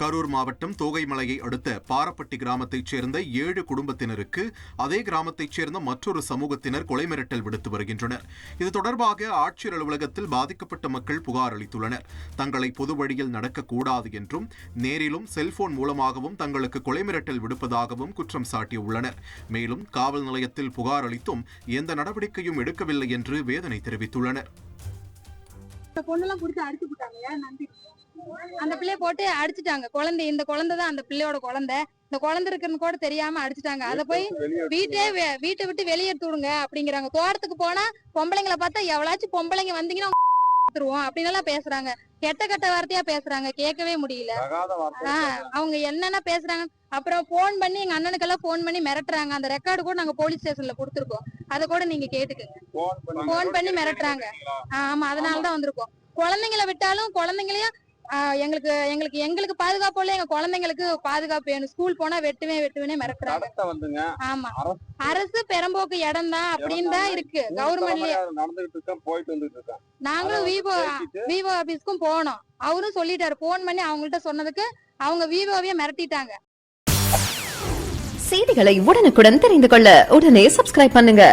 கரூர் மாவட்டம் தோகைமலையை அடுத்த பாரப்பட்டி கிராமத்தைச் சேர்ந்த 7 குடும்பத்தினருக்கு அதே கிராமத்தைச் சேர்ந்த மற்றொரு சமூகத்தினர் கொலை மிரட்டல் விடுத்து வருகின்றனர். இது தொடர்பாக ஆட்சியர் அலுவலகத்தில் பாதிக்கப்பட்ட மக்கள் புகார் அளித்துள்ளனர். தங்களை பொது வழியில் நடக்கக்கூடாது என்றும் நேரிலும் செல்போன் மூலமாகவும் தங்களுக்கு கொலை மிரட்டல் விடுப்பதாகவும் குற்றம் சாட்டியுள்ளனர். மேலும் காவல் நிலையத்தில் புகார் அளித்தும் எந்த நடவடிக்கையும் எடுக்கவில்லை என்று வேதனை தெரிவித்துள்ளனர். அந்த பிள்ளைய போட்டு அடிச்சுட்டாங்க. குழந்தை இந்த குழந்தை தான் அந்த பிள்ளையோட குழந்தை. இந்த குழந்தை இருக்குன்னு கூட தெரியாம அடிச்சுட்டாங்க. அதை போய் வீட்டை விட்டு வெளியேற்று விடுங்க அப்படிங்கிறாங்க. தோட்டத்துக்கு போனா பொம்பளைங்களை பார்த்தா எவ்வளாச்சும் பொம்பளைங்க வந்தீங்கன்னா அப்படின்னு பேசுறாங்க. கெட்ட வார்த்தையா பேசுறாங்க. கேட்கவே முடியல. அவங்க என்னென்ன பேசுறாங்க. அப்புறம் போன் பண்ணி எங்க அண்ணனுக்கெல்லாம் போன் பண்ணி மிரட்டுறாங்க. அந்த ரெக்கார்டு கூட நாங்க போலீஸ் ஸ்டேஷன்ல கொடுத்துருக்கோம். அதை கூட நீங்க கேட்டுக்கங்க. போன் பண்ணி மிரட்டுறாங்க. ஆமா, அதனாலதான் வந்திருக்கோம். குழந்தைங்களை விட்டாலும் குழந்தைங்களையும் எங்களுக்கு பாதுகாப்பு இல்ல, எங்க குழந்தைங்களுக்கு பாதுகாப்பு வேணும். ஸ்கூல் போனா வெட்டுவேனே மிரட்டுறாங்க. ஆமா, அரசு பெரம்போக்கு இடம் தான் அப்படின்னு தான் இருக்கு. கவர்மெண்ட்லயே நாங்களும் விவோ ஆபீஸ்க்கும் போனோம். அவரும் சொல்லிட்டாரு. போன் பண்ணி அவங்கள்ட்ட சொன்னதுக்கு அவங்க விவோவே மிரட்டிட்டாங்க. செய்திகளை உடனுக்குடன் தெரிந்து கொள்ள உடனே சப்ஸ்கிரைப் பண்ணுங்க.